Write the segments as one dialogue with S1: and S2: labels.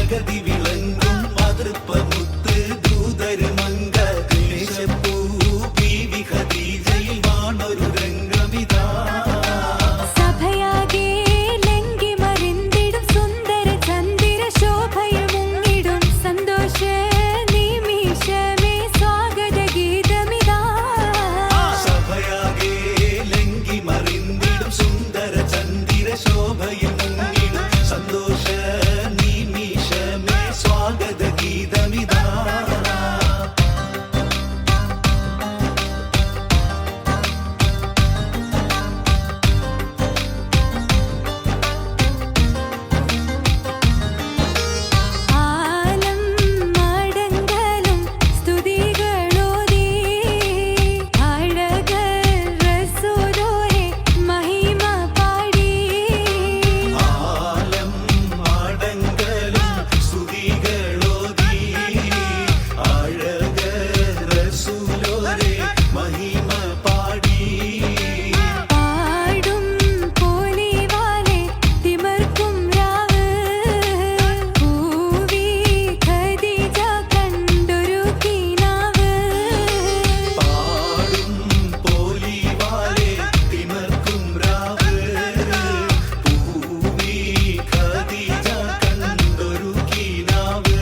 S1: പ്രഗതി വിളങ്ങും മാതൃപ്പമുത്ത് ദൂതരുമംഗ ദേശപ്പൂ ബീവി ഖദീജയിൽ വാണൊരു രംഗമിതാ
S2: സഭയാകെ ലംഘി മറിந்திടും സുന്ദര ചന്ദ്ര ശോഭയിൽ മുങ്ങിടും സന്തോഷ നിമിഷമേ സ്വാഗത ഗീതമിതാ
S1: സഭയാകെ ലംഘി മറിந்திടും സുന്ദര ചന്ദ്ര ശോഭയിൽ മുങ്ങിടും സന്തോഷ നിമിഷമേ സ്വാഗത ഗീതമിതാ
S2: ആലം മടങ്ങലും സ്തുതികളോതി അഴകർ റസൂലോരെ മഹിമ പാടി
S1: ആലം മടങ്ങലും സ്തുതികളോതി അഴകർ റസൂലോരെ മഹിമ പാടി
S2: പാടും പോലിവാലെ തിമർക്കും രാവ് പൂവി ഖദീജ കണ്ടൊരു കിനാവ്
S1: പാടും പോലിവാലെ തിമർക്കും രാവ് പൂവി ഖദീജ കണ്ടൊരു കിനാവ്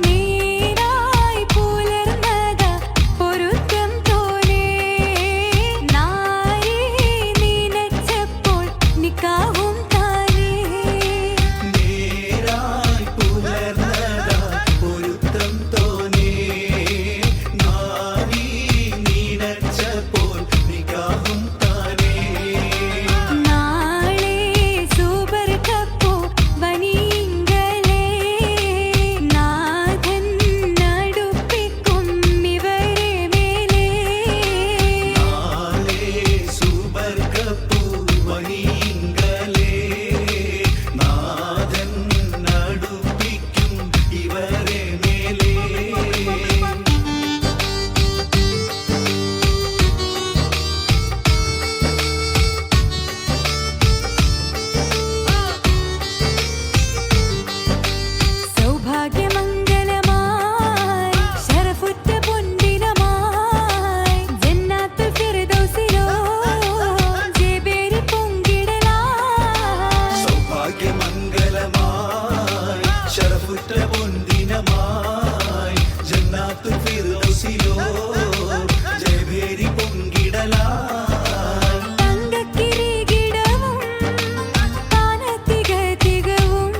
S2: നീരായി പുലർന്നതാ പൊരുത്തം തോനെ നാരി നിനച്ചപ്പോൾ നിക്കാഹും താനേ
S1: നേരായി പുലർന്നതാ പൊരുത്തം തോന്നേ നാരി നീനച്ചപ്പോൾ നിക്കാഹും താനേ
S2: നാളെ സൂപ്പർ കപ്പോ വനിയിങ്കലേ നാഥൻ നടുപ്പിക്കും ഇവരെ മേലേ
S1: നാളെ സൂപ്പർ കപ്പു വനിയിങ്കലേ നാഥൻ നടുപ്പിക്കും ഇവരെ മേലേ
S2: സൗഭാഗ്യമംഗലമായി ശരഫുറ്റ പൊൻദിനമായി ജന്നാത്തുൽ ഫിർദൗസിലോ ജബേരി പൊങ്കിടലായി
S1: സൗഭാഗ്യമംഗലമായി ശരഫുറ്റ പൊൻദിനമായി ജന്നാത്തുൽ ഫിർദൗസിലോ ജയഭേരി പൊങ്കിടലായി
S2: തങ്കക്കിരീകിടവും താനത്തികതികവും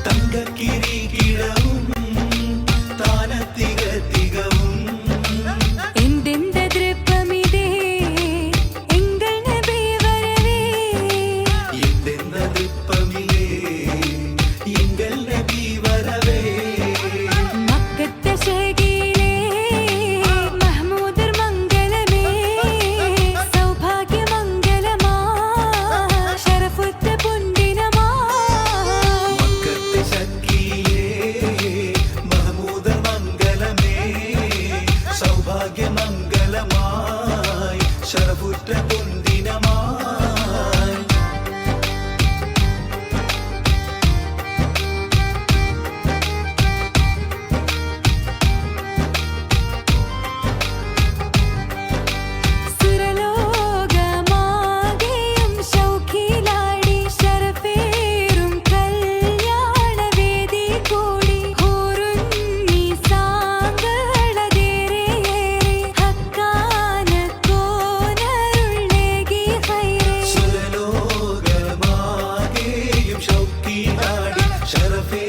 S1: തങ്കക്കിരീകിടവും താനത്തികതികവും
S2: എന്തെന്ത ദൃപ്പമിതേ എങ്കൾ നബി വരവേ
S1: എന്തെന്ന ദൃപ്പമിലേ എങ്കൽ നബി വരവേ
S2: മക്കത്തെ ശകീലേ മഹ്മൂദർ മംഗലമേ സൗഭാഗ്യമംഗലമായി ശരഫുറ്റ പൊൻദിനമായി
S1: മക്കത്തെ ശക്കിയേ മഹമൂദ മംഗലമേ സൗഭാഗ്യമംഗലമായി ശരഫുറ്റ പൊൻദിനമായി
S2: സുരലോകമാകെയും ശൗഖിലാടി ശരഫേറും കല്യാണവേദി കൂടി ഹൂറുന്നീസാകളതേറെയേറെ ഹക്കാന കോനരുളേകി ഹൈറേ
S1: സുരലോകമാകെയും ശൗക്കിലാടി ശരഫേ